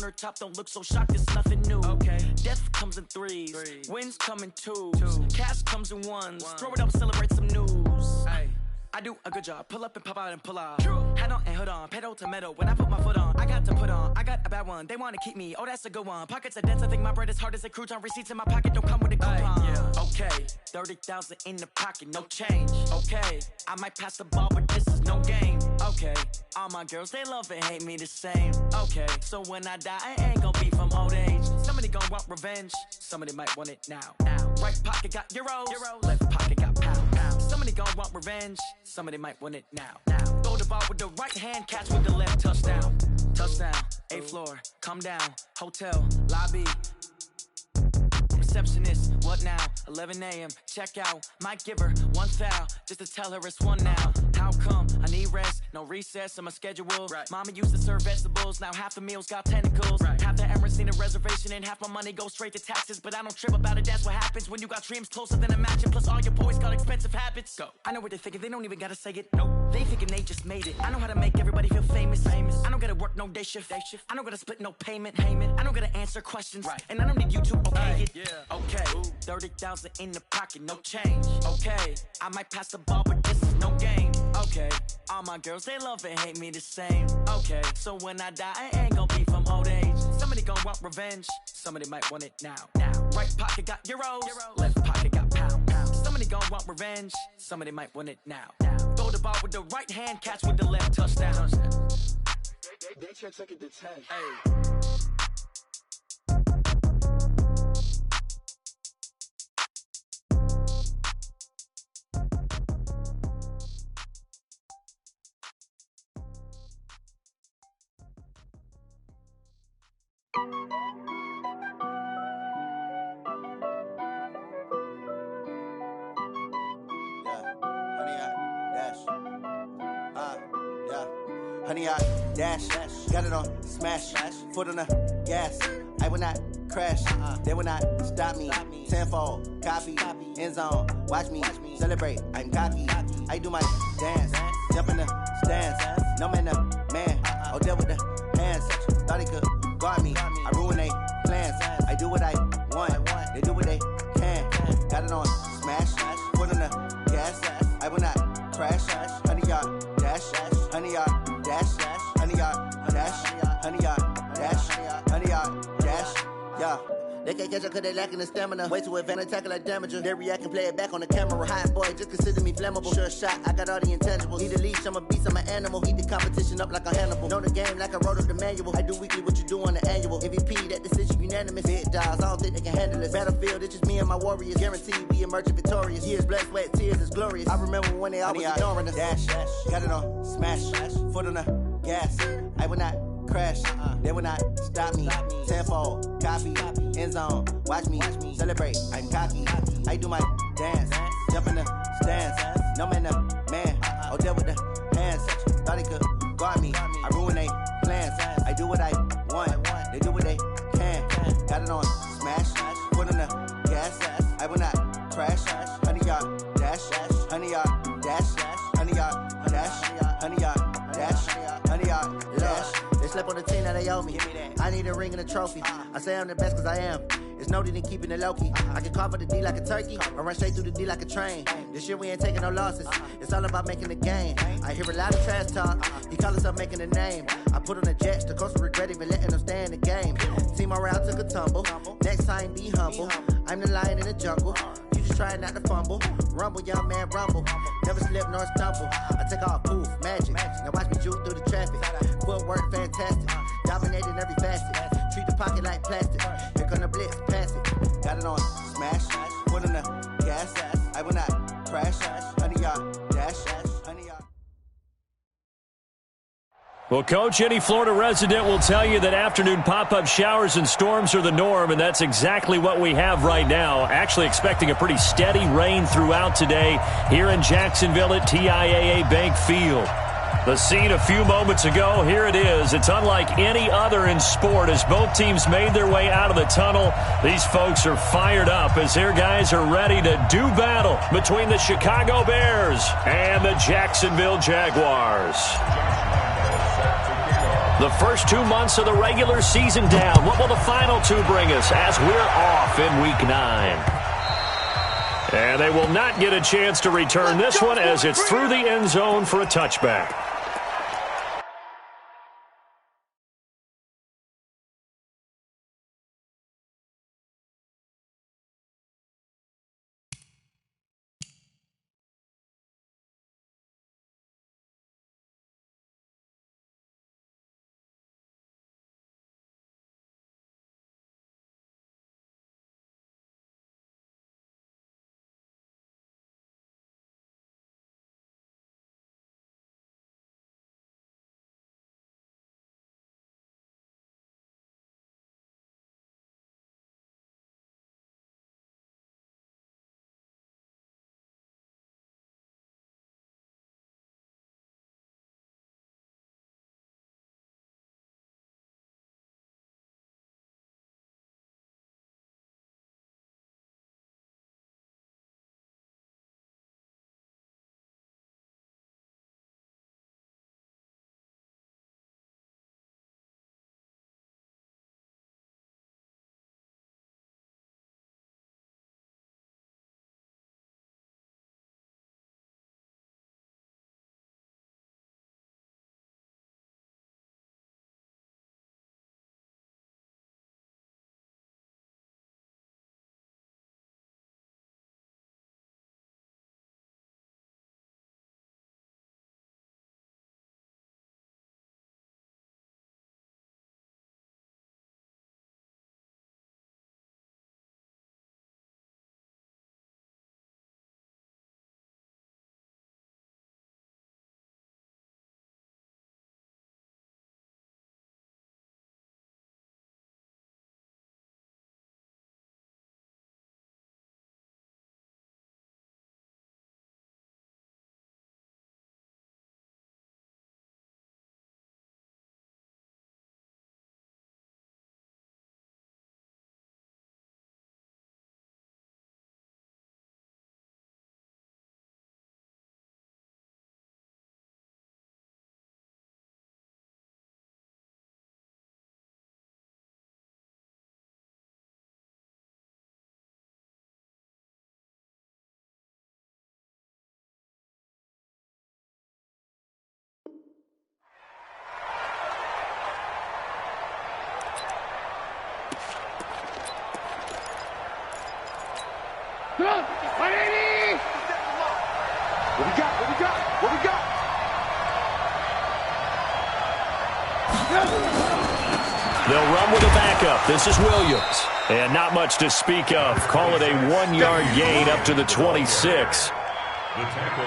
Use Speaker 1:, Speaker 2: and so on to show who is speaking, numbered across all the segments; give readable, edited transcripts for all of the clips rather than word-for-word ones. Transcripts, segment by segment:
Speaker 1: countertop, don't look so shocked, it's nothing new. Okay. Death comes in threes. Wins come in twos. Cash comes in ones. Throw it up, celebrate some news. Ay. I do a good job, pull up and pop out and pull off. Hat on and hood on, pedal to metal. When I put my foot on, I got to put on. I got a bad one, they want to keep me. Oh, that's a good one. Pockets are dense, I think my bread is hard as a crouton. Receipts in my pocket don't come with a coupon. Yeah. Okay, 30,000 in the pocket, no change. Okay, I might pass the ball, but this is no game. Okay, all my girls, they love and hate me the same. Okay, so when I die, I ain't gonna be from old age. Somebody gon' want revenge, somebody might want it now. Right pocket got euros, left pocket got pounds. Somebody gon' want revenge, somebody might want it now. Throw the ball with the right hand, catch with the left, touchdown. Touchdown, 8th floor, come down, hotel, lobby. Receptionist, what now? 11 a.m., check out. Might give her one foul, just to tell her it's one now. How come? I need rest, no recess in my schedule. Right. Mama used to serve vegetables, now half the meals got tentacles. Right. Half the Emirates need a reservation and half my money goes straight to taxes. But I don't trip about it, that's what happens when you got dreams closer than a match. And plus all your boys got expensive habits. Go. I know what they're thinking, they don't even gotta say it. Nope. They thinking they just made it. I know how to make everybody feel famous. I don't gotta work no day shift. I don't gotta split no payment. I don't gotta answer questions. Right. And I don't need you to okay it. Yeah. Okay, 30,000 in the pocket, no change. Okay, I might pass the ball, but this is no game. Okay, all my girls, they love and hate me the same. Okay, so when I die, I ain't gonna be from old age. Somebody gon' want revenge, somebody might want it now. Right pocket got euros, left pocket got pounds. Somebody gon' want revenge, somebody might want it now. Throw the ball with the right hand, catch with the left, touchdown. They check second to 10. Hey.
Speaker 2: Honey, I dash, got it on smash, foot on the gas. I will not crash, they will not stop me. Tenfold, copy, end zone, watch me celebrate. I'm cocky, I do my dance, jump in the stands. No man, the man, oh, deal with the hands. Thought he could guard me, I ruin they plans. I do what I want, they do what they can. Got it on smash, foot on the gas. I will not crash, honey, y'all dash, honey, y'all. Honey, yard, dash, honey, yard, dash, honey, yard, dash, yeah. They can't catch up cause they lacking the stamina. Way too advanced, attack like damager. They react and play it back on the camera. Hot boy, just consider me flammable. Sure shot, I got all the intangibles. Need a leash, I'm a beast, I'm an animal. Heat the competition up like a Hannibal. Know the game like I wrote up the manual. I do weekly what you do on the annual. MVP, that decision unanimous. Big dogs, I don't think they can handle it. Battlefield, it's just me and my warriors. Guaranteed we emerging victorious. Years, blood, sweat, tears, it's glorious. I remember when they always ignoring us. Dash, got it on smash, foot on the gas. I will not crash, they will not stop me. Tenfold, copy, end zone, watch me celebrate. I'm cocky, I do my dance, jump in the stands. No man, the man, oh, deal with the hands. Thought he could guard me, I ruin they plans. I do what I want, they do what they can. Got it on smash, foot on the gas. I will not crash, honey, yard, dash, honey, yard, dash, honey, yard, dash, honey, yard, dash, honey, yard, dash. They slept on the team, now they owe me. I need a ring and a trophy. I say I'm the best cause I am. It's no need in keeping it low-key. I can carve up the D like a turkey, or run straight through the D like a train. This year we ain't taking no losses. It's all about making the game. I hear a lot of trash talk. He call himself making a name. I put on the jets, the coach will regret even letting them stay in the game. Team around took a tumble. Next time be humble. I'm the lion in the jungle. You just try not to fumble. Rumble, young man, rumble. Never slip nor stumble. I take off, poof, magic. Now watch me juke through the traffic. Footwork fantastic. Dominating every facet. Treat the pocket like plastic. Here come the blitz, pass it. Got it on smash, foot on the gas. I will not crash, honey, yard, dash, honey, yard.
Speaker 3: Well, Coach, any Florida resident will tell you that afternoon pop-up showers and storms are the norm, and that's exactly what we have right now. Actually expecting a pretty steady rain throughout today here in Jacksonville at TIAA Bank Field. The scene a few moments ago, here it is. It's unlike any other in sport as both teams made their way out of the tunnel. These folks are fired up as their guys are ready to do battle between the Chicago Bears and the Jacksonville Jaguars. The first 2 months of the regular season down. What will the final two bring us as we're off in Week 9? And they will not get a chance to return this one as it's through the end zone for a touchback.
Speaker 4: What we got?
Speaker 3: They'll run with a backup. This is Williams. And not much to speak of. Call it a 1-yard gain up to the 26.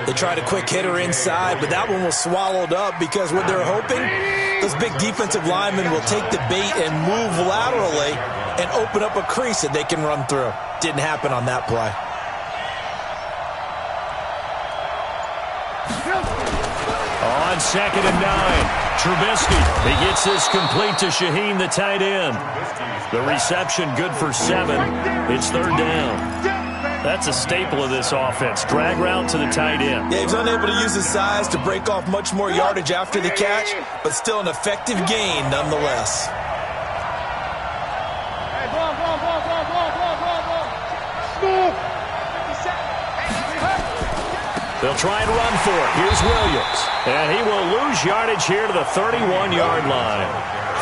Speaker 5: They tried a quick hitter inside, but that one was swallowed up because what they're hoping, those big defensive linemen will take the bait and move laterally and open up a crease that they can run through. Didn't happen on that play.
Speaker 3: On 2nd and 9, Trubisky. He gets this complete to Shaheen, the tight end. The reception good for 7. It's 3rd down. That's a staple of this offense. Drag route to the tight end.
Speaker 5: Yeah, he's unable to use his size to break off much more yardage after the catch, but still an effective gain nonetheless.
Speaker 3: They'll try and run for it. Here's Williams. And he will lose yardage here to the 31-yard line.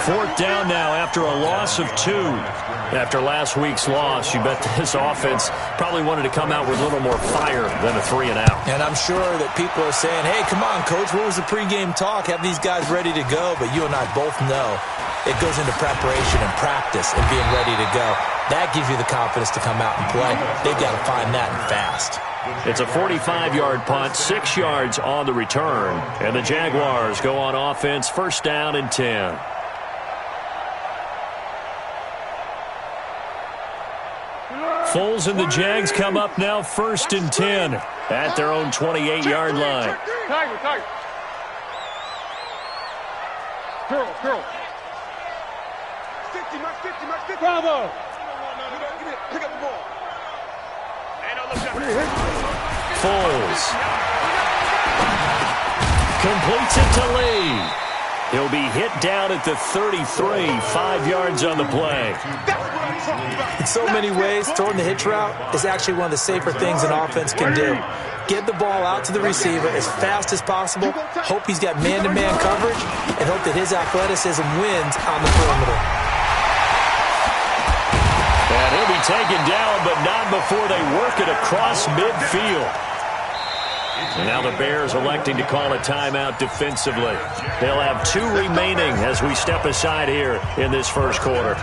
Speaker 3: 4th down now after a loss of 2. After last week's loss, you bet this offense probably wanted to come out with a little more fire than a 3-and-out.
Speaker 5: And I'm sure that people are saying, hey, come on, Coach, what was the pregame talk? Have these guys ready to go? But you and I both know it goes into preparation and practice and being ready to go. That gives you the confidence to come out and play. They've got to find that and fast.
Speaker 3: It's a 45-yard punt, 6 yards on the return. And the Jaguars go on offense, 1st down and 10. Foles and the Jags come up now 1st and 10 at their own 28-yard line.
Speaker 4: Tiger. Curl. 50, Max 50. Bravo. Pick up the ball.
Speaker 3: Foles completes it to Lee. He'll be hit down at the 33, 5 yards on the play.
Speaker 5: In so many ways, throwing the hitch route is actually one of the safer things an offense can do. Get the ball out to the receiver as fast as possible, hope he's got man-to-man coverage, and hope that his athleticism wins on the perimeter.
Speaker 3: And he'll be taken down, but not before they work it across midfield. And now the Bears electing to call a timeout defensively. They'll have 2 remaining as we step aside here in this first quarter.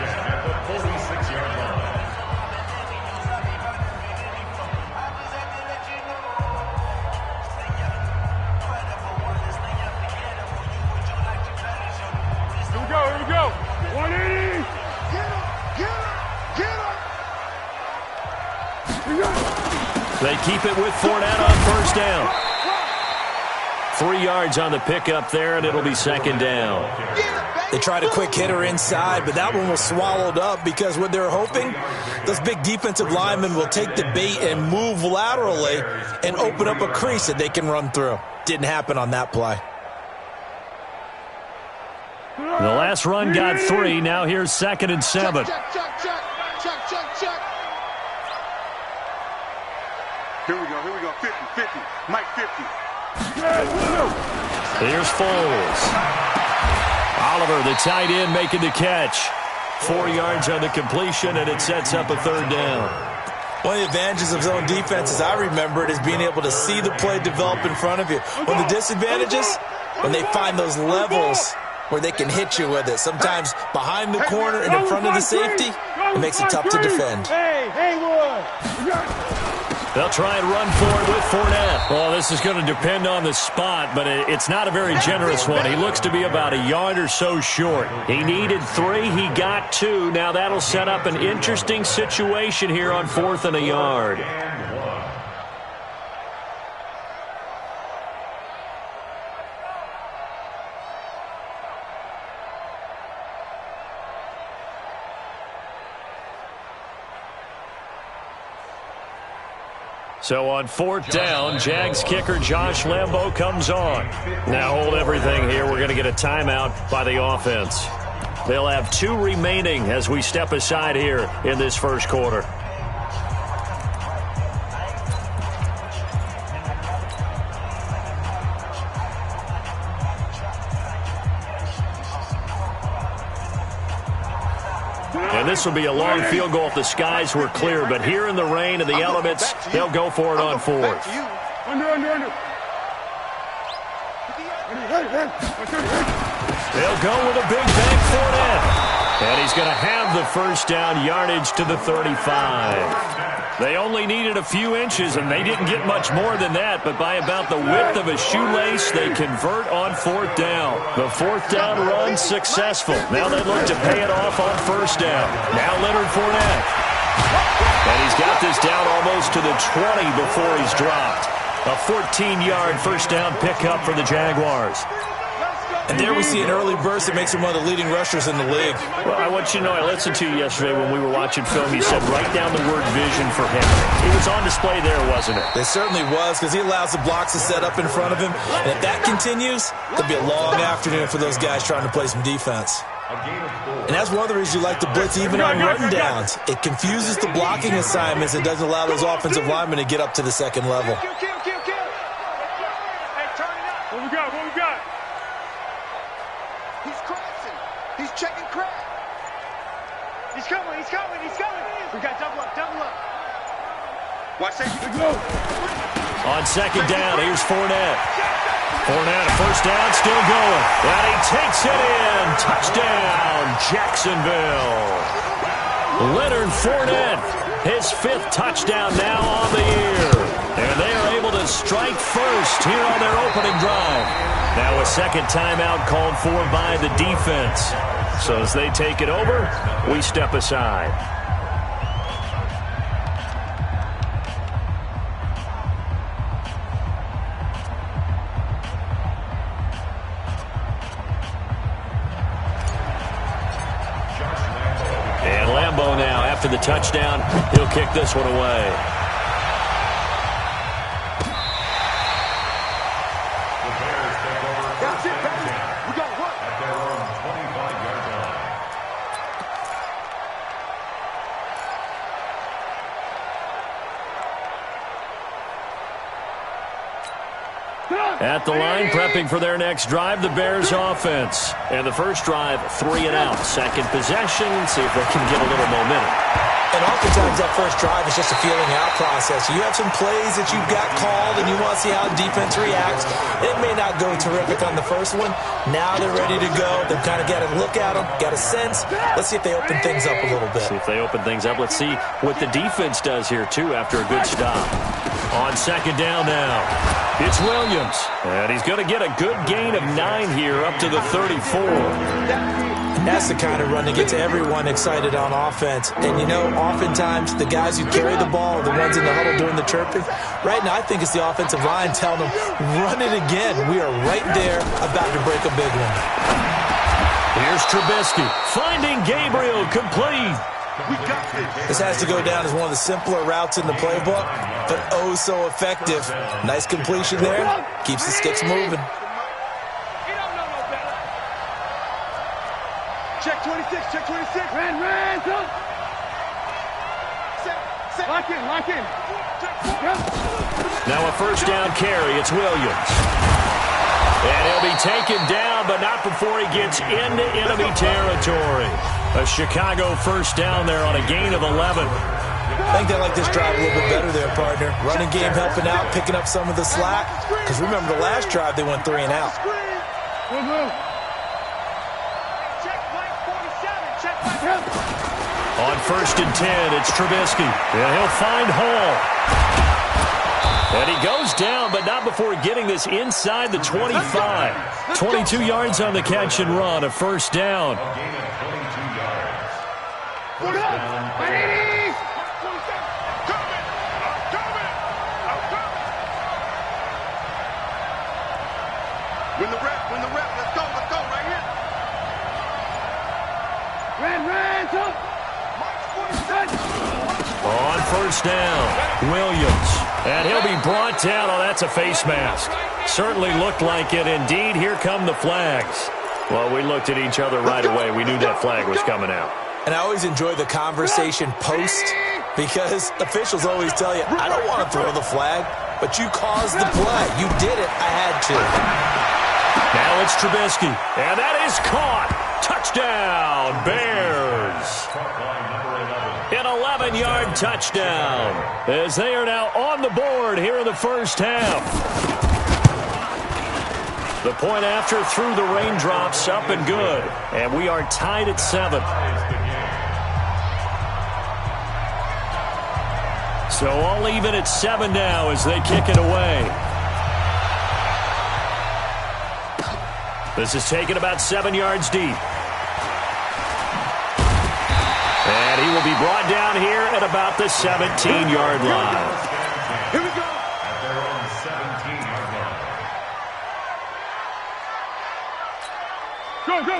Speaker 4: Here we go. 180. Get up.
Speaker 3: They keep it with Fournette on first down. 3 yards on the pickup there, and it'll be second down.
Speaker 5: They tried a quick hitter inside, but that one was swallowed up because what they're hoping, those big defensive linemen will take the bait and move laterally and open up a crease that they can run through. Didn't happen on that play.
Speaker 3: The last run got 3. Now here's 2nd and 7.
Speaker 4: Check. Here we go. 50. Mike 50.
Speaker 3: Here's Foles. Oliver, the tight end, making the catch. 4 yards on the completion, and it sets up a 3rd down.
Speaker 5: One of the advantages of zone defense, as I remember it, is being able to see the play develop in front of you. One of the disadvantages, when they find those levels where they can hit you with it. Sometimes behind the corner and in front of the safety, it makes it tough to defend.
Speaker 3: They'll try and run for it with Fournette. Well, this is going to depend on the spot, but it's not a very generous one. He looks to be about a yard or so short. He needed 3. He got 2. Now that'll set up an interesting situation here on 4th and a yard. So on 4th down, Jags kicker Josh Lambo comes on. Now hold everything here. We're going to get a timeout by the offense. They'll have 2 remaining as we step aside here in this first quarter. And this will be a long field goal if the skies were clear. But here in the rain and the elements, they'll go for it on 4th. They'll go with a big bang Fournette. And he's going to have the first down yardage to the 35. They only needed a few inches, and they didn't get much more than that. But by about the width of a shoelace, they convert on 4th down. The 4th down run successful. Now they look to pay it off on first down. Now Leonard Fournette. And he's got this down almost to the 20 before he's dropped. A 14-yard first down pickup for the Jaguars.
Speaker 5: And there we see an early burst that makes him one of the leading rushers in the league.
Speaker 3: Well, I want you to know, I listened to you yesterday when we were watching film. You said write down the word vision for him. It was on display there, wasn't it?
Speaker 5: It certainly was, because he allows the blocks to set up in front of him. And if that continues, it'll be a long afternoon for those guys trying to play some defense. And that's one of the reasons you like to blitz even on run downs. It confuses the blocking assignments and doesn't allow those offensive linemen to get up to the second level.
Speaker 4: What we got? He's crossing. He's checking crack. He's coming. We got double up. Watch that.
Speaker 3: On second down, here's Fournette. Fournette, a first down, still going. And he takes it in. Touchdown, Jacksonville. Leonard Fournette, his 5th touchdown now on the year. And they are able to strike first here on their opening drive. Now a second timeout called for by the defense. So as they take it over, we step aside. And Lambo now, after the touchdown, he'll kick this one away. At the line, prepping for their next drive, the Bears offense. And the first drive, 3 and out. Second possession, see if they can get a little momentum.
Speaker 5: And oftentimes that first drive is just a feeling out process. You have some plays that you've got called and you want to see how the defense reacts. It may not go terrific on the first one. Now they're ready to go. They've kind of got to look at them, got a sense. Let's see if they open things up a little bit.
Speaker 3: See if they open things up. Let's see what the defense does here, too, after a good stop. On second down now, it's Williams. And he's going to get a good gain of 9 here up to the 34.
Speaker 5: And that's the kind of run that gets everyone excited on offense. And, you know, oftentimes the guys who carry the ball are the ones in the huddle doing the chirping. Right now, I think it's the offensive line telling them, run it again. We are right there about to break a big one.
Speaker 3: Here's Trubisky finding Gabriel, complete.
Speaker 5: This has to go down as one of the simpler routes in the playbook, but oh so effective. Nice completion there. Keeps the sticks moving.
Speaker 4: Check 26, check 26. Ran, lock in.
Speaker 3: Now a first down carry. It's Williams. And he'll be taken down, but not before he gets into enemy territory. A Chicago first down there on a gain of 11.
Speaker 5: I think they like this drive a little bit better there, partner. Running game helping out, picking up some of the slack. Because remember, the last drive they went 3 and out.
Speaker 3: On first and 10, it's Trubisky. And he'll find Hall. And he goes down, but not before getting this inside the 25. 22 yards on the catch and run, a first down.
Speaker 4: Win the rep, let's go right here.
Speaker 3: On first down, Williams. And he'll be brought down. Oh, that's a face mask. Certainly looked like it. Indeed, here come the flags. Well, we looked at each other right away. We knew that flag was coming out.
Speaker 5: And I always enjoy the conversation post because officials always tell you, I don't want to throw the flag, but you caused the play. You did it. I had to.
Speaker 3: Now it's Trubisky. And that is caught. Touchdown, Bears. An 11-yard touchdown as they are now on the board here in the first half. The point after through the raindrops, up and good. And we are tied at 7. So all even at 7 now as they kick it away. This is taken about 7 yards deep. And he will be brought down here at about the 17-yard line.
Speaker 4: Here we go.
Speaker 6: At their own 17-yard line.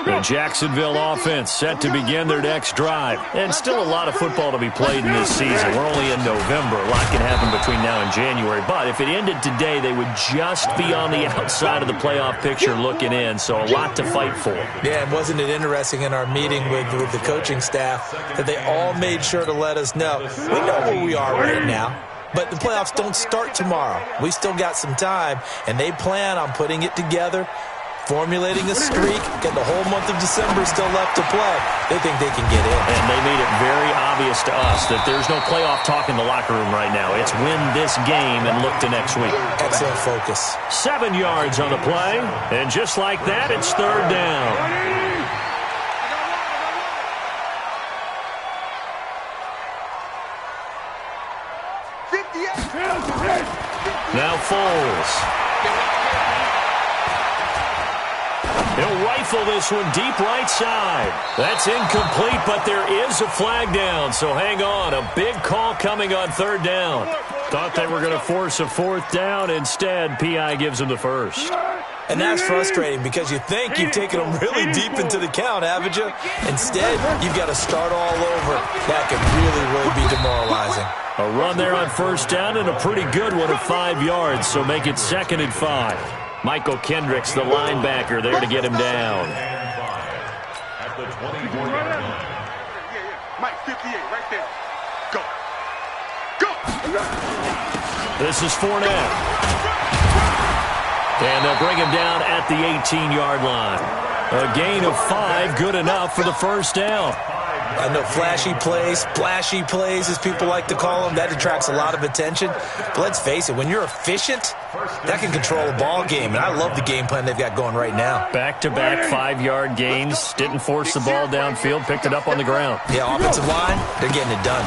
Speaker 3: The Jacksonville offense set to begin their next drive. And still a lot of football to be played in this season. We're only in November. A lot can happen between now and January. But if it ended today, they would just be on the outside of the playoff picture looking in. So a lot to fight for.
Speaker 5: Yeah, and wasn't it interesting in our meeting with the coaching staff that they all made sure to let us know. We know where we are right now. But the playoffs don't start tomorrow. We still got some time, and they plan on putting it together, formulating a streak, getting the whole month of December still left to play. They think they can get in.
Speaker 3: And they made it very obvious to us that there's no playoff talk in the locker room right now. It's win this game and look to next week.
Speaker 5: Excellent focus.
Speaker 3: 7 yards on the play, and just like that, it's third down. Now Foles. He'll rifle this one deep right side. That's incomplete, but there is a flag down, so hang on. A big call coming on third down. Thought they were going to force a fourth down. Instead, P.I. gives them the first.
Speaker 5: And that's frustrating because you think you've taken them really deep into the count, haven't you? Instead, you've got to start all over. That could really be demoralizing.
Speaker 3: A run there on first down and a pretty good one at 5 yards, so make it 2nd and 5. Michael Kendricks, the linebacker, there to get him down.
Speaker 6: At the 24-yard line.
Speaker 4: Mike, 58, right there. Go.
Speaker 3: This is Fournette. And they'll bring him down at the 18-yard line. A gain of 5, good enough for the first down.
Speaker 5: I know flashy plays, splashy plays, as people like to call them, that attracts a lot of attention. But let's face it, when you're efficient, that can control a ball game. And I love the game plan they've got going right now.
Speaker 3: Back-to-back 5-yard gains. Didn't force the ball downfield, picked it up on the ground.
Speaker 5: Yeah, offensive line, they're getting it done.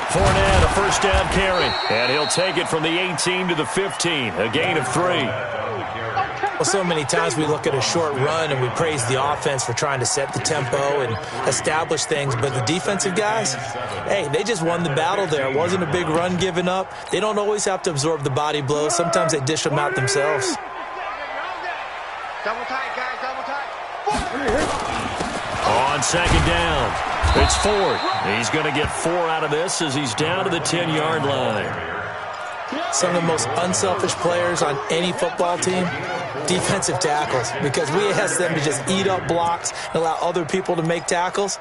Speaker 3: Fournette, a first down carry. And he'll take it from the 18 to the 15. A gain of 3.
Speaker 5: Well, so many times we look at a short run and we praise the offense for trying to set the tempo and establish things. But the defensive guys, hey, they just won the battle there. It wasn't a big run given up. They don't always have to absorb the body blows. Sometimes they dish them out themselves.
Speaker 4: Double tight, guys, double tight.
Speaker 3: On second down, it's Ford. He's going to get 4 out of this as he's down to the 10-yard line.
Speaker 5: Some of the most unselfish players on any football team, defensive tackles, because we ask them to just eat up blocks and allow other people to make tackles.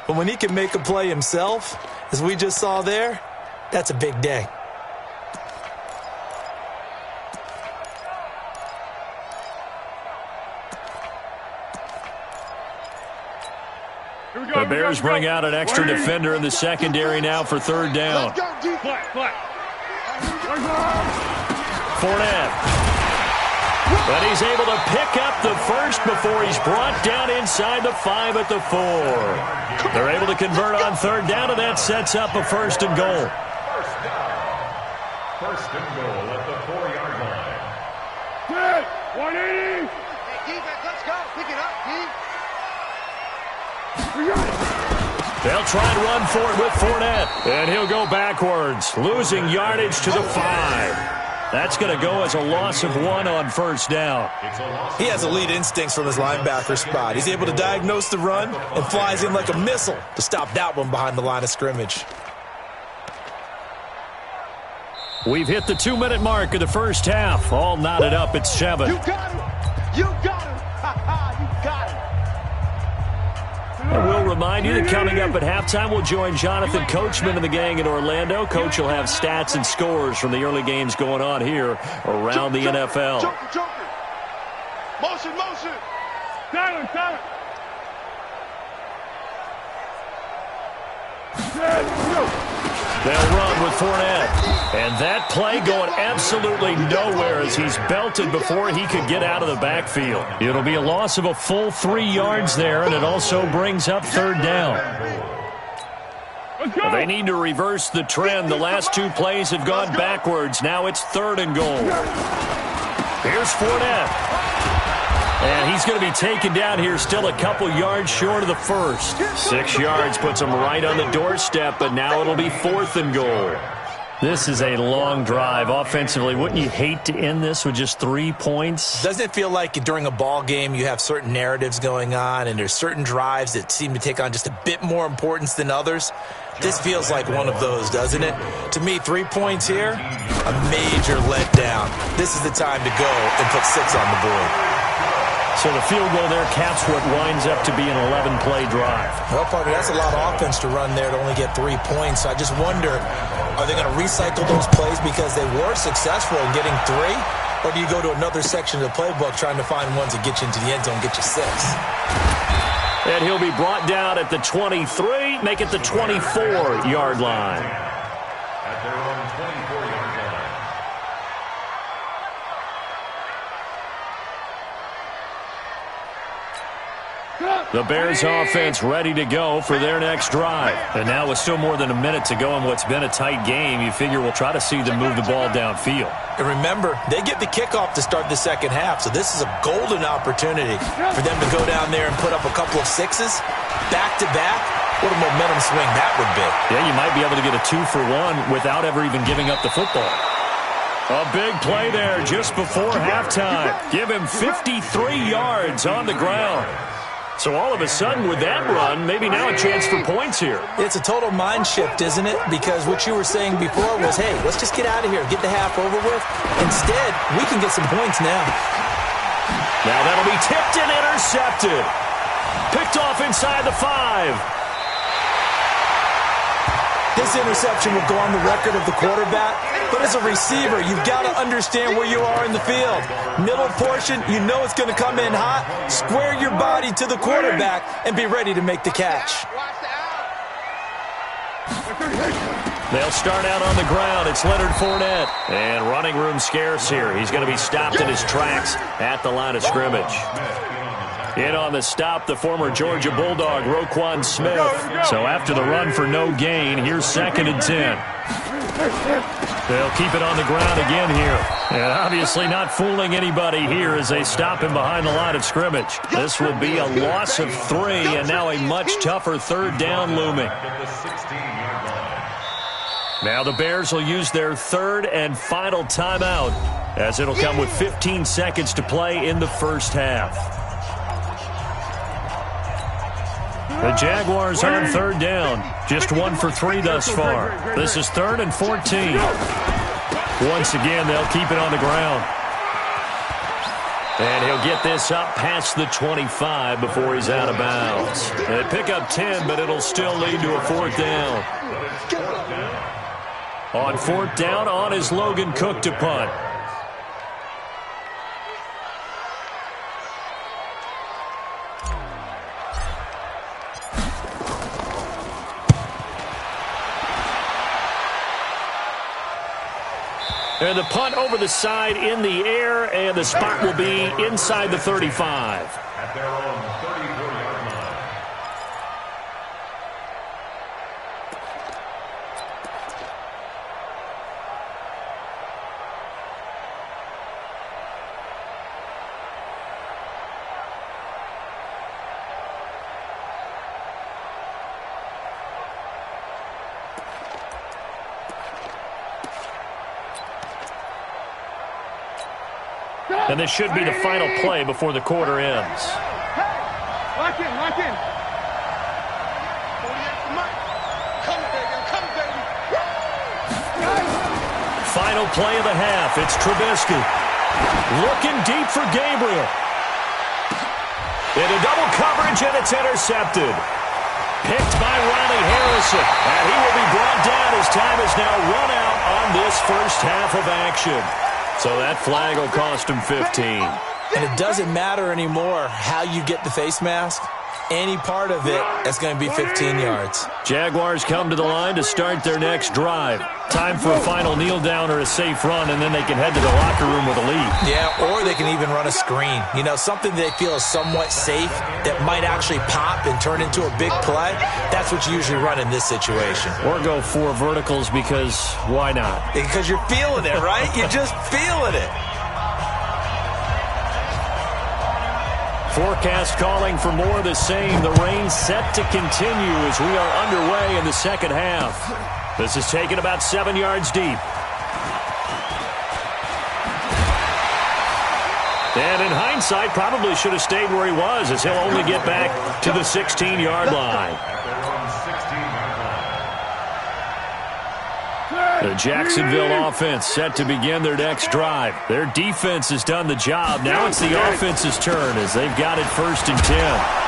Speaker 5: But when he can make a play himself, as we just saw there, that's a big day.
Speaker 3: The Bears bring out an extra defender in the secondary now for third down. Fournette. But he's able to pick up the first before he's brought down inside the 5 at the 4. They're able to convert on third down, and that sets up a first and goal.
Speaker 6: First and goal at the 4-yard line.
Speaker 4: Good. 180.
Speaker 7: Hey, defense, let's go. Pick it up, D.
Speaker 3: They'll try and run for it with Fournette. And he'll go backwards, losing yardage to the 5. That's going to go as a loss of 1 on first down.
Speaker 5: He has elite instincts from his linebacker spot. He's able to diagnose the run and flies in like a missile to stop that one behind the line of scrimmage.
Speaker 3: We've hit the 2-minute mark of the first half. All knotted up at 7.
Speaker 7: You got him. You got him. You got him.
Speaker 3: And we'll remind you that coming up at halftime, we'll join Jonathan Coachman and the gang in Orlando. Coach will have stats and scores from the early games going on here around the NFL.
Speaker 4: Joker. Motion. Silent.
Speaker 3: They'll run with Fournette. And that play going absolutely nowhere as he's belted before he could get out of the backfield. It'll be a loss of a full 3 yards there, and it also brings up third down. They need to reverse the trend. The last 2 plays have gone backwards. Now it's third and goal. Here's Fournette. And he's going to be taken down here still a couple yards short of the first. 6 yards puts him right on the doorstep, but now it'll be fourth and goal. This is a long drive offensively. Wouldn't you hate to end this with just 3 points?
Speaker 5: Doesn't it feel like during a ball game you have certain narratives going on and there's certain drives that seem to take on just a bit more importance than others? This feels like one of those, doesn't it? To me, 3 points here, a major letdown. This is the time to go and put 6 on the board.
Speaker 3: So the field goal there caps what winds up to be an 11-play drive.
Speaker 5: Well, partner, that's a lot of offense to run there to only get 3 points. So I just wonder, are they going to recycle those plays because they were successful in getting 3? Or do you go to another section of the playbook trying to find ones that get you into the end zone and get you 6?
Speaker 3: And he'll be brought down at the 23, make it the 24-yard line.
Speaker 6: At their own 24-yard line.
Speaker 3: The Bears offense ready to go for their next drive. And now with still more than a minute to go in what's been a tight game, you figure we'll try to see them move the ball downfield.
Speaker 5: And remember, they get the kickoff to start the second half, so this is a golden opportunity for them to go down there and put up a couple of 6s back-to-back. What a momentum swing that would be.
Speaker 3: Yeah, you might be able to get a 2-for-1 without ever even giving up the football. A big play there just before halftime. Give him 53 yards on the ground. So all of a sudden with that run, maybe now a chance for points here.
Speaker 5: It's a total mind shift, isn't it? Because what you were saying before was, hey, let's just get out of here, get the half over with. Instead, we can get some points now.
Speaker 3: Now that'll be tipped and intercepted. Picked off inside the 5.
Speaker 5: This This interception will go on the record of the quarterback, but as a receiver, you've got to understand where you are in the field. Middle portion, you know it's going to come in hot. Square your body to the quarterback and be ready to make the catch.
Speaker 3: They'll start out on the ground. It's Leonard Fournette. And running room scarce here. He's going to be stopped in his tracks at the line of scrimmage. In on the stop, the former Georgia Bulldog, Roquan Smith. So after the run for no gain, here's 2nd and 10. They'll keep it on the ground again here. And obviously not fooling anybody here as they stop him behind the line of scrimmage. This will be a loss of 3, and now a much tougher 3rd down looming. Now the Bears will use their 3rd and final timeout, as it'll come with 15 seconds to play in the first half. The Jaguars on 3rd down. Just 1 for 3 thus far. This is 3rd and 14. Once again, they'll keep it on the ground. And he'll get this up past the 25 before he's out of bounds. They pick up 10, but it'll still lead to a 4th down. On 4th down, on is Logan Cook to punt. And the punt over the side in the air, and the spot will be inside the 35.
Speaker 6: At their own 34-yard line.
Speaker 3: And this should be the final play before the quarter ends.
Speaker 4: Lock in, lock in.
Speaker 3: Final play of the half. It's Trubisky. Looking deep for Gabriel. Into double coverage, and it's intercepted. Picked by Riley Harrison. And he will be brought down as time is now run out on this first half of action. So that flag will cost him 15.
Speaker 5: And it doesn't matter anymore how you get the face mask. Any part of it is going to be 15 yards.
Speaker 3: Jaguars come to the line to start their next drive. Time for a final kneel down or a safe run, and then they can head to the locker room with a lead.
Speaker 5: Yeah, or they can even run a screen. You know, something they feel is somewhat safe that might actually pop and turn into a big play. That's what you usually run in this situation.
Speaker 3: Or go 4 verticals because why not?
Speaker 5: Because you're feeling it, right? You're just feeling it.
Speaker 3: Forecast calling for more of the same. The rain set to continue as we are underway in the second half. This is taken about 7 yards deep. And in hindsight, probably should have stayed where he was, as he'll only get back to the 16-yard line. The Jacksonville offense set to begin their next drive. Their defense has done the job. Now it's the offense's turn as they've got it 1st and 10.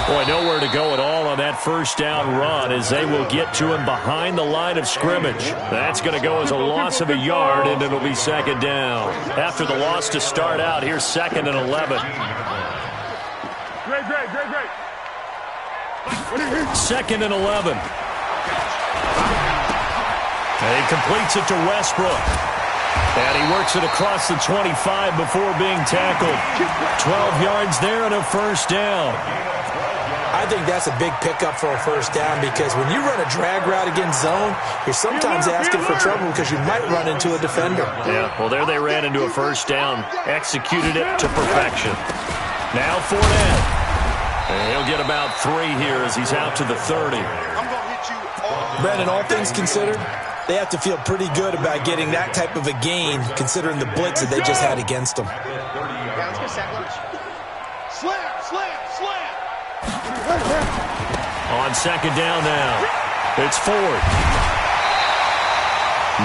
Speaker 3: Boy, nowhere to go at all on that first down run as they will get to him behind the line of scrimmage. That's going to go as a loss of a yard, and it'll be 2nd down. After the loss to start out, here's 2nd and 11.
Speaker 4: Great.
Speaker 3: 2nd and 11. And he completes it to Westbrook. And he works it across the 25 before being tackled. 12 yards there and a first down.
Speaker 5: I think that's a big pickup for a first down because when you run a drag route against zone, you're sometimes asking for trouble because you might run into a defender.
Speaker 3: Yeah, well, there they ran into a first down. Executed it to perfection. Now Fournette. And he'll get about 3 here as he's out to the 30.
Speaker 5: Brandon, all things considered, they have to feel pretty good about getting that type of a gain considering the blitz that they just had against them.
Speaker 3: On 2nd down now, it's Ford.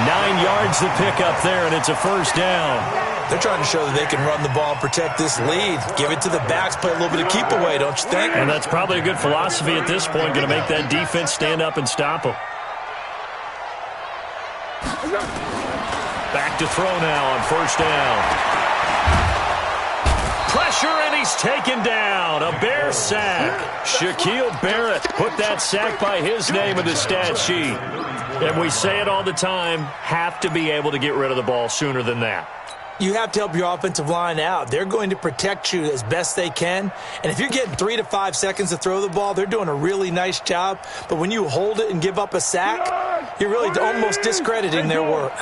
Speaker 3: 9 yards to pick up there, and it's a first down.
Speaker 5: They're trying to show that they can run the ball and protect this lead. Give it to the backs, play a little bit of keep away, don't you think?
Speaker 3: And that's probably a good philosophy at this point, going to make that defense stand up and stop them. Back to throw now on first down. Pressure, and he's taken down. A Bear sack. Shaquille Barrett put that sack by his name in the stat sheet. And we say it all the time, have to be able to get rid of the ball sooner than that.
Speaker 5: You have to help your offensive line out. They're going to protect you as best they can. And if you're getting 3 to 5 seconds to throw the ball, they're doing a really nice job. But when you hold it and give up a sack, you're really almost discrediting their work.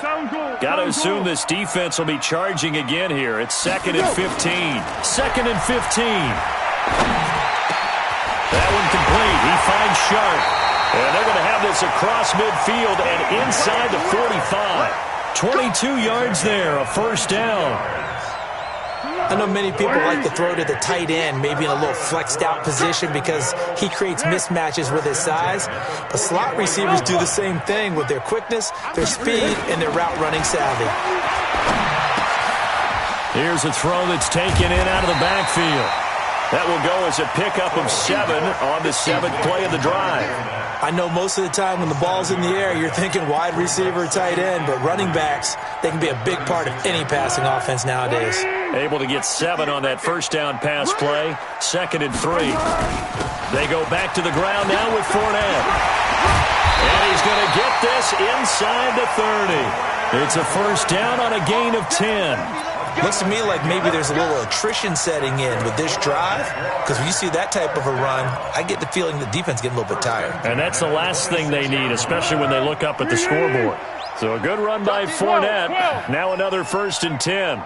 Speaker 3: Got to assume this defense will be charging again here. It's 2nd and 15. 2nd and 15. That one complete. He finds Sharp. And they're going to have this across midfield and inside the 45. 22 yards there, a first down.
Speaker 5: I know many people like to throw to the tight end, maybe in a little flexed out position because he creates mismatches with his size. But slot receivers do the same thing with their quickness, their speed, and their route running savvy.
Speaker 3: Here's a throw that's taken in out of the backfield. That will go as a pickup of 7 on the 7th play of the drive.
Speaker 5: I know most of the time when the ball's in the air, you're thinking wide receiver, tight end, but running backs, they can be a big part of any passing offense nowadays.
Speaker 3: Able to get 7 on that first down pass play. 2nd and 3. They go back to the ground now with Fournette. And he's going to get this inside the 30. It's a first down on a gain of 10.
Speaker 5: Looks to me like maybe there's a little attrition setting in with this drive, because when you see that type of a run, I get the feeling the defense getting a little bit tired.
Speaker 3: And that's the last thing they need, especially when they look up at the scoreboard. So a good run by Fournette. Now another 1st and 10.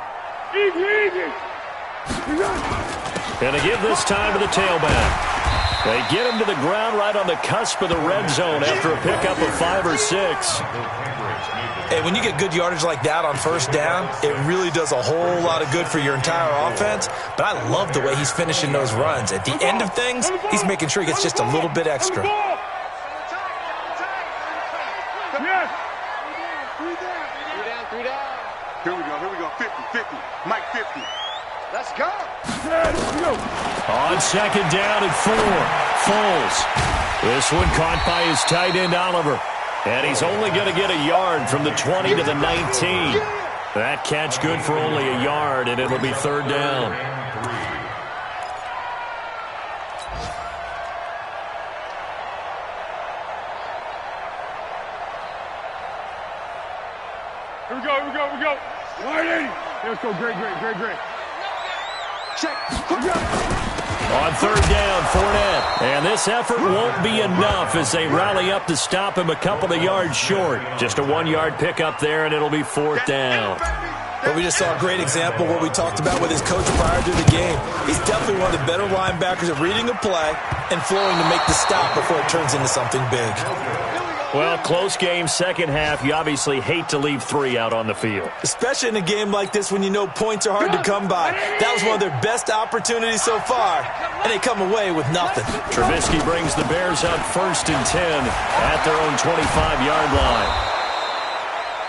Speaker 3: And they give this time to the tailback. They get him to the ground right on the cusp of the red zone after a pickup of 5 or 6.
Speaker 5: Hey, when you get good yardage like that on first down, it really does a whole lot of good for your entire offense. But I love the way he's finishing those runs. At the end of things, he's making sure he gets just a little bit extra.
Speaker 7: Here we go. 50. Mike 50. Let's go.
Speaker 3: On 2nd down and 4. Foles. This one caught by his tight end, Oliver. And he's only going to get a yard from the 20 to the 19. That catch good for only a yard, and it'll be 3rd down.
Speaker 4: Here we go. 180. Let's go. Great. Check.
Speaker 3: On 3rd down, Fournette. And this effort won't be enough as they rally up to stop him a couple of yards short. Just a 1-yard pickup there, and it'll be 4th down.
Speaker 5: Well, we just saw a great example of what we talked about with his coach prior to the game. He's definitely one of the better linebackers at reading a play and flowing to make the stop before it turns into something big.
Speaker 3: Well, close game, second half. You obviously hate to leave 3 out on the field.
Speaker 5: Especially in a game like this when you know points are hard to come by. That was one of their best opportunities so far, and they come away with nothing.
Speaker 3: Trubisky brings the Bears up 1st and 10 at their own 25-yard line.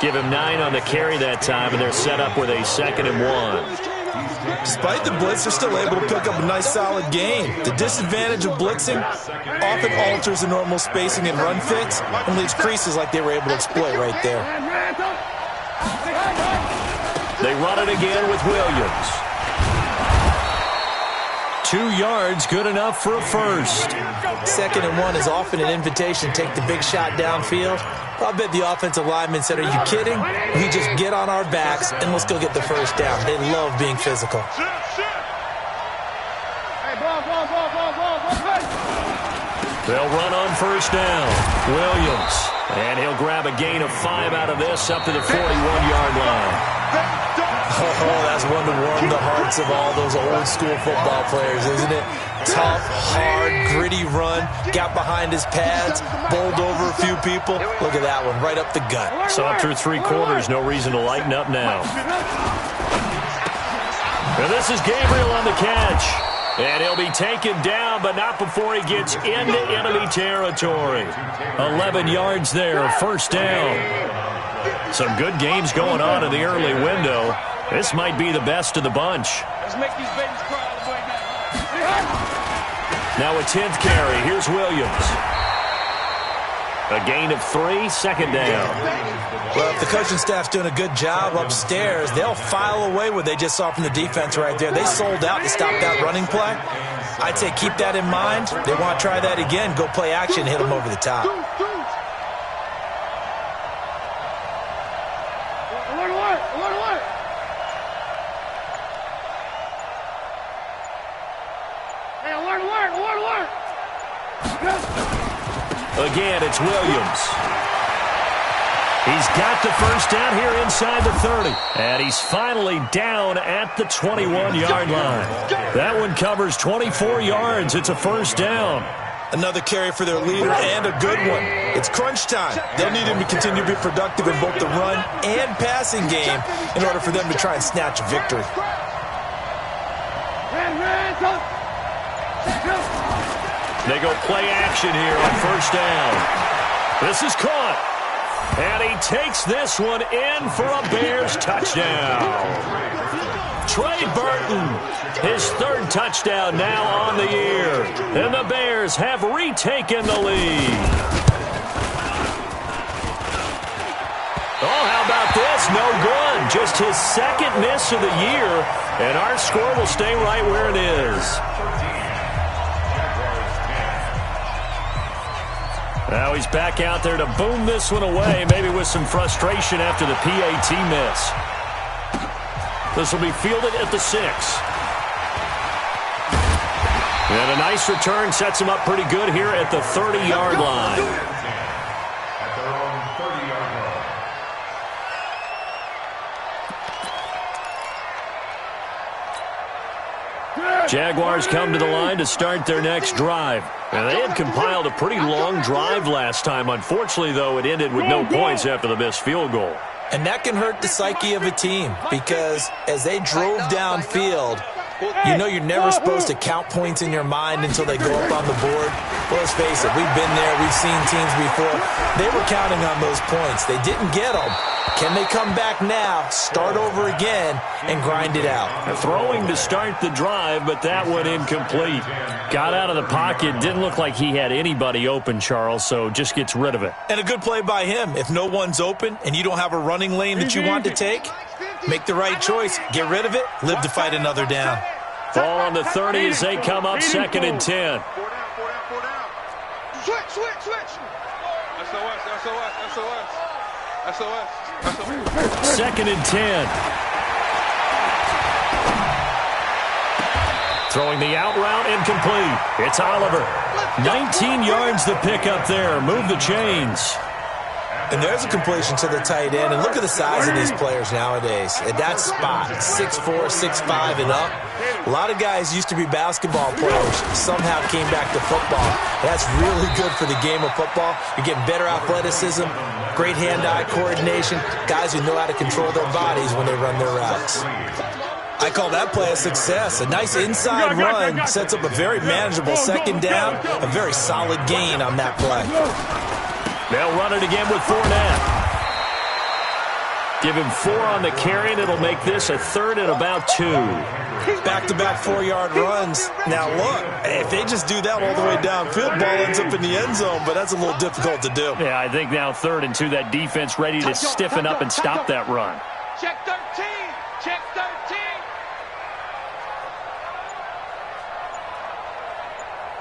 Speaker 3: Give him 9 on the carry that time, and they're set up with a 2nd and 1.
Speaker 5: Despite the blitz, they're still able to pick up a nice, solid gain. The disadvantage of blitzing often alters the normal spacing and run fits and leaves creases like they were able to exploit right there.
Speaker 3: They run it again with Williams. 2 yards, good enough for a first.
Speaker 5: 2nd and 1 is often an invitation to take the big shot downfield. I bet the offensive lineman said, "Are you kidding? We just get on our backs and let's go get the first down." They love being physical.
Speaker 3: They'll run on first down. Williams. And he'll grab a gain of 5 out of this up to the 41-yard line.
Speaker 5: Oh, that's one to warm the hearts of all those old school football players, isn't it? Tough, hard, gritty run. Got behind his pads, bowled over a few people. Look at that one, right up the gut.
Speaker 3: So through 3 quarters, no reason to lighten up now. And this is Gabriel on the catch. And he'll be taken down, but not before he gets into enemy territory. 11 yards there, first down. Some good games going on in the early window. This might be the best of the bunch.
Speaker 4: Let's make these babies cry on the way down.
Speaker 3: Now a 10th carry. Here's Williams. A gain of 3, second down.
Speaker 5: Well, if the coaching staff's doing a good job upstairs, they'll file away what they just saw from the defense right there. They sold out to stop that running play. I'd say keep that in mind. They want to try that again. Go play action, hit them over the top.
Speaker 3: Again, it's Williams. He's got the first down here inside the 30. And he's finally down at the 21-yard line. That one covers 24 yards. It's a first down.
Speaker 5: Another carry for their leader and a good one. It's crunch time. They'll need him to continue to be productive in both the run and passing game in order for them to try and snatch a victory.
Speaker 3: They go play action here on first down. This is caught. And he takes this one in for a Bears touchdown. Trey Burton, his third touchdown now on the year. And the Bears have retaken the lead. Oh, how about this? No good. Just his second miss of the year. And our score will stay right where it is. Now he's back out there to boom this one away, maybe with some frustration after the PAT miss. This will be fielded at the 6. And a nice return sets him up pretty good here at the 30-yard line.
Speaker 6: At their own 30-yard line.
Speaker 3: Jaguars come to the line to start their next drive. And they had compiled a pretty long drive last time. Unfortunately, though, it ended with no points after the missed field goal.
Speaker 5: And that can hurt the psyche of a team because as they drove downfield, you know you're never supposed to count points in your mind until they go up on the board. Well, let's face it, we've been there. We've seen teams before. They were counting on those points. They didn't get them. Can they come back now, start over again, and grind it out?
Speaker 3: Throwing to start the drive, but that one incomplete. Got out of the pocket. Didn't look like he had anybody open, Charles, so just gets rid of it.
Speaker 5: And a good play by him. If no one's open and you don't have a running lane that you want to take, make the right choice. Get rid of it. Live to fight another down.
Speaker 3: Ball on the 30 as they come up 2nd and 10.
Speaker 4: Switch. SOS.
Speaker 3: 2nd and 10. Throwing the out route, incomplete. It's Oliver. 19 yards to pick up there. Move the chains.
Speaker 5: And there's a completion to the tight end. And look at the size of these players nowadays. At that spot, 6'4", 6'5", and up. A lot of guys used to be basketball players, somehow came back to football. That's really good for the game of football. You're getting better athleticism, great hand-eye coordination, guys who know how to control their bodies when they run their routes. I call that play a success. A nice inside run sets up a very manageable second down, a very solid gain on that play.
Speaker 3: They'll run it again with Fournette. Give him 4 on the carry, and it'll make this a 3rd and about 2.
Speaker 5: Back-to-back 4-yard runs. Now, look, if they just do that all the way downfield, ball ends up in the end zone, but that's a little difficult to do.
Speaker 3: Yeah, I think now 3rd and 2, that defense ready to stiffen up and stop that run.
Speaker 4: Check 13. Check 13.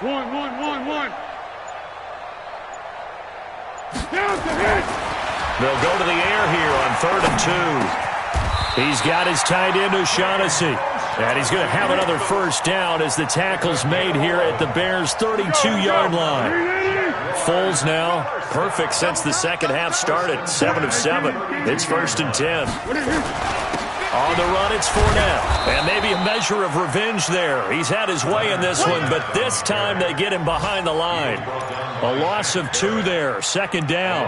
Speaker 4: 1.
Speaker 3: They'll go to the air here on 3rd and 2. He's got his tight end, O'Shaughnessy. And he's going to have another first down as the tackle's made here at the Bears' 32-yard line. Foles now, perfect since the second half started. 7 of 7. It's 1st and 10. On the run, it's Fournette. And maybe a measure of revenge there. He's had his way in this one, but this time they get him behind the line. A loss of 2 there, 2nd down.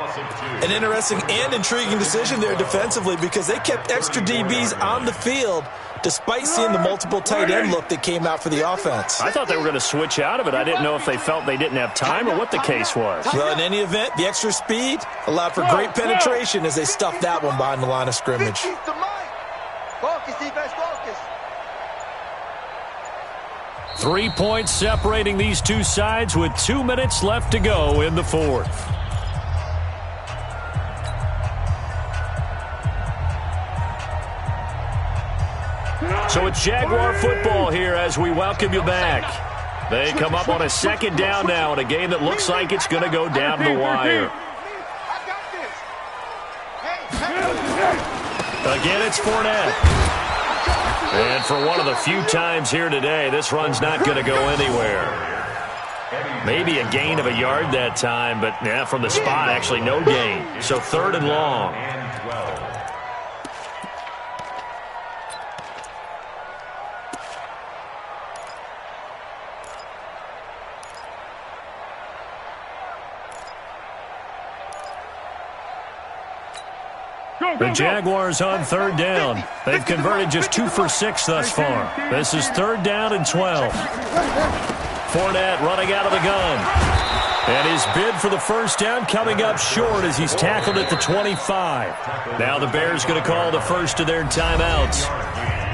Speaker 5: An interesting and intriguing decision there defensively because they kept extra DBs on the field despite seeing the multiple tight end look that came out for the offense.
Speaker 3: I thought they were going to switch out of it. I didn't know if they felt they didn't have time or what the case was.
Speaker 5: Well, in any event, the extra speed allowed for great penetration as they stuffed that one behind the line of scrimmage.
Speaker 7: Focus, defense, focus.
Speaker 3: 3 points separating these two sides with 2 minutes left to go in the 4th. So it's Jaguar football here as we welcome you back. They come up on a second down now in a game that looks like it's going to go down the wire. Again, it's Fournette. And for one of the few times here today, this run's not going to go anywhere. Maybe a gain of a yard that time, but yeah, from the spot, actually no gain. So 3rd and long. The Jaguars on 3rd down. They've converted just 2 for 6 thus far. This is 3rd down and 12. Fournette running out of the gun. And his bid for the first down coming up short as he's tackled at the 25. Now the Bears going to call the first of their timeouts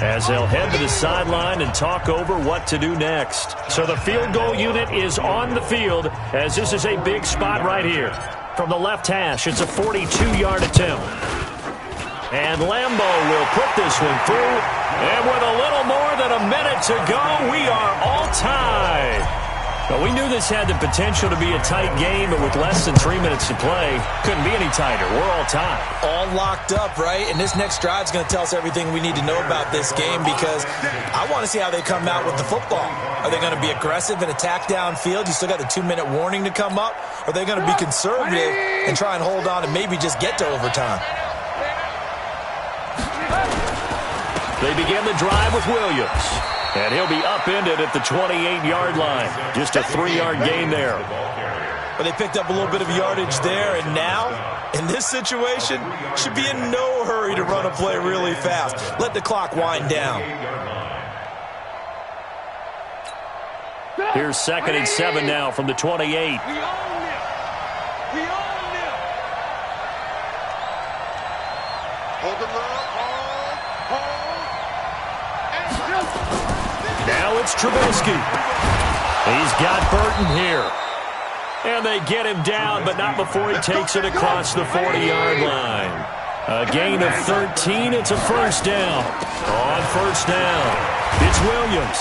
Speaker 3: as they'll head to the sideline and talk over what to do next. So the field goal unit is on the field as this is a big spot right here. From the left hash, it's a 42-yard attempt. And Lambeau will put this one through. And with a little more than a minute to go, we are all tied. Well, we knew this had the potential to be a tight game, but with less than 3 minutes to play, couldn't be any tighter. We're all tied.
Speaker 5: All locked up, right? And this next drive is going to tell us everything we need to know about this game because I want to see how they come out with the football. Are they going to be aggressive and attack downfield? You still got the 2-minute warning to come up? Or are they going to be conservative and try and hold on and maybe just get to overtime?
Speaker 3: They begin the drive with Williams. And he'll be upended at the 28-yard line. Just a 3-yard gain there.
Speaker 5: But they picked up a little bit of yardage there, and now, in this situation, should be in no hurry to run a play really fast. Let the clock wind down.
Speaker 3: Here's 2nd and 7 now from the 28.
Speaker 7: We own them. We own them. Hold them up.
Speaker 3: Now it's Trubisky. He's got Burton here. And they get him down, but not before he takes it across the 40-yard line. A gain of 13. It's a first down. On first down, it's Williams.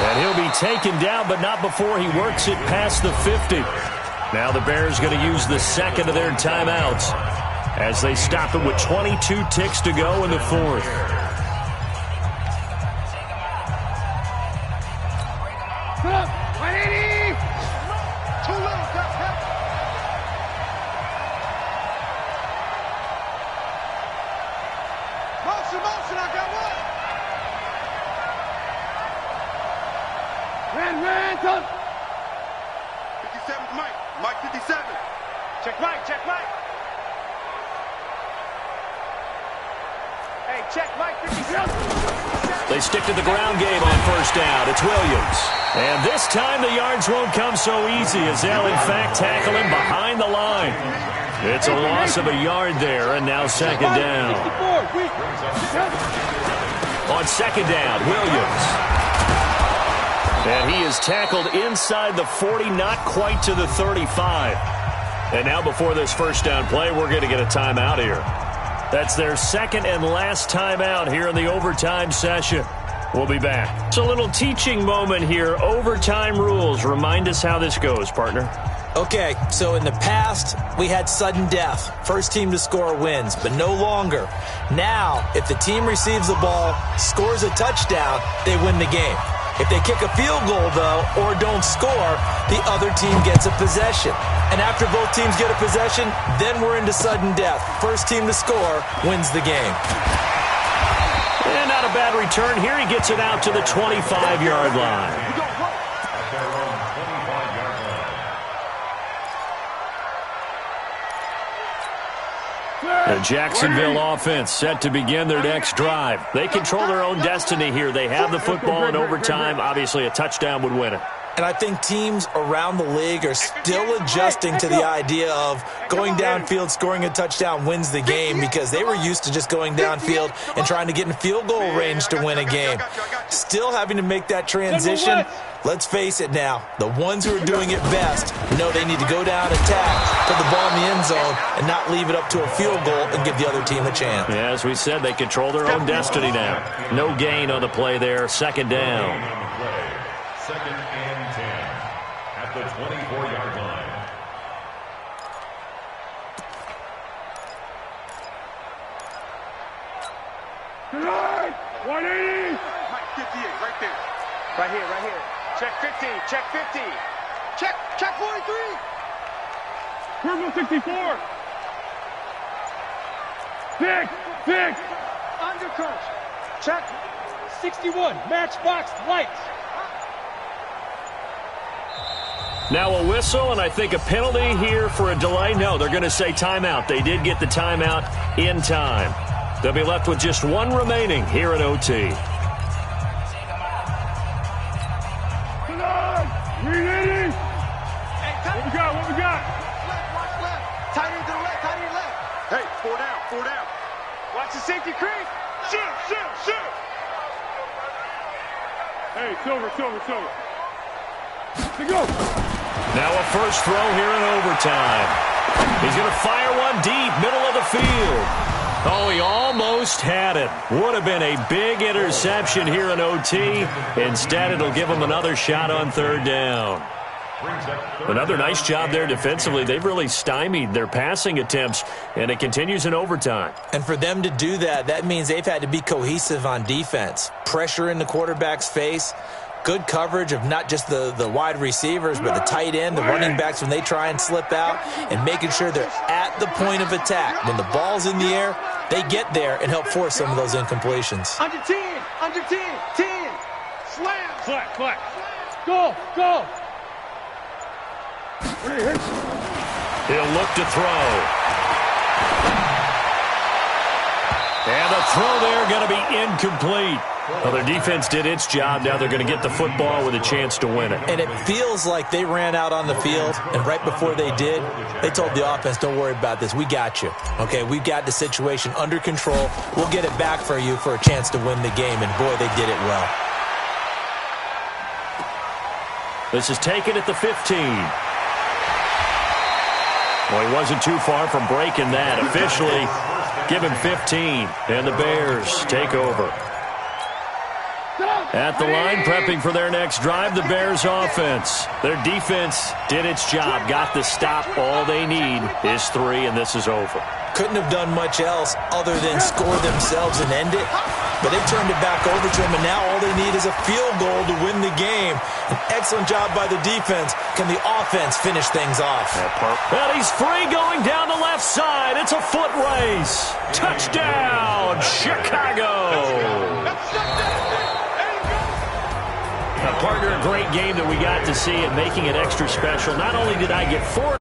Speaker 3: And he'll be taken down, but not before he works it past the 50. Now the Bears going to use the second of their timeouts as they stop it with 22 ticks to go in the 4th. They stick to the ground game on first down. It's Williams. And this time the yards won't come so easy as they'll, in fact, tackle him behind the line. It's a loss of a yard there, and now 2nd down. On 2nd down, Williams. And he is tackled inside the 40, not quite to the 35. And now before this first down play, we're going to get a timeout here. That's their 2nd and last timeout here in the overtime session. We'll be back. It's a little teaching moment here. Overtime rules. Remind us how this goes, partner.
Speaker 5: Okay, so in the past, we had sudden death. First team to score wins, but no longer. Now, if the team receives the ball, scores a touchdown, they win the game. If they kick a field goal, though, or don't score, the other team gets a possession. And after both teams get a possession, then we're into sudden death. First team to score wins the game.
Speaker 3: And not a bad return here. He gets it out to the 25-yard line. The Jacksonville offense set to begin their next drive. They control their own destiny here. They have the football in overtime. Obviously, a touchdown would win it.
Speaker 5: And I think teams around the league are still adjusting to the idea of going downfield, scoring a touchdown wins the game because they were used to just going downfield and trying to get in field goal range to win a game. Still having to make that transition. Let's face it now, the ones who are doing it best know they need to go down, attack, put the ball in the end zone, and not leave it up to a field goal and give the other team a chance.
Speaker 3: Yeah, as we said, they control their own destiny now. No gain on the play there, second down.
Speaker 6: Second and 10 at the 24-yard line.
Speaker 4: Tonight, 180.
Speaker 7: Mike, 58, right there. Right here, right here. Check 50, check 50. Check 43.
Speaker 4: Purple 64. Six.
Speaker 7: Undercrunch. Check.
Speaker 4: 61. Matchbox lights.
Speaker 3: Now a whistle, and I think a penalty here for a delay. No, they're going to say timeout. They did get the timeout in time. They'll be left with just one remaining here at OT.
Speaker 4: Ready? What we got?
Speaker 7: Left, watch left. Tight end to the left, tight end left. Hey, 4 down. Watch the safety creep. Shoot.
Speaker 4: Hey, silver. Let's go.
Speaker 3: Now a first throw here in overtime. He's going to fire one deep, middle of the field. Oh, he almost had it. Would have been a big interception here in OT. Instead, it'll give him another shot on third down. Another nice job there defensively. They've really stymied their passing attempts, and it continues in overtime.
Speaker 5: And for them to do that, that means they've had to be cohesive on defense. Pressure in the quarterback's face. Good coverage of not just the wide receivers, but the tight end, the running backs when they try and slip out, and making sure they're at the point of attack. When the ball's in the air, they get there and help force some of those incompletions.
Speaker 7: Under 10. Slam.
Speaker 4: Flat. Go.
Speaker 3: He'll look to throw. And the throw there going to be incomplete. Well, their defense did its job. Now they're going to get the football with a chance to win it.
Speaker 5: And it feels like they ran out on the field, and right before they did, they told the offense, don't worry about this. We got you. Okay, we've got the situation under control. We'll get it back for you for a chance to win the game. And, boy, they did it well.
Speaker 3: This is taken at the 15. Well, he wasn't too far from breaking that. Officially, give him 15. And the Bears take over. At the line, prepping for their next drive, the Bears offense. Their defense did its job, got the stop. All they need is 3, and this is over.
Speaker 5: Couldn't have done much else other than score themselves and end it. But they turned it back over to him, and now all they need is a field goal to win the game. An excellent job by the defense. Can the offense finish things off?
Speaker 3: And he's free going down the left side. It's a foot race. Touchdown, Chicago. Partner, a great game that we got to see and making it extra special. Not only did I get 4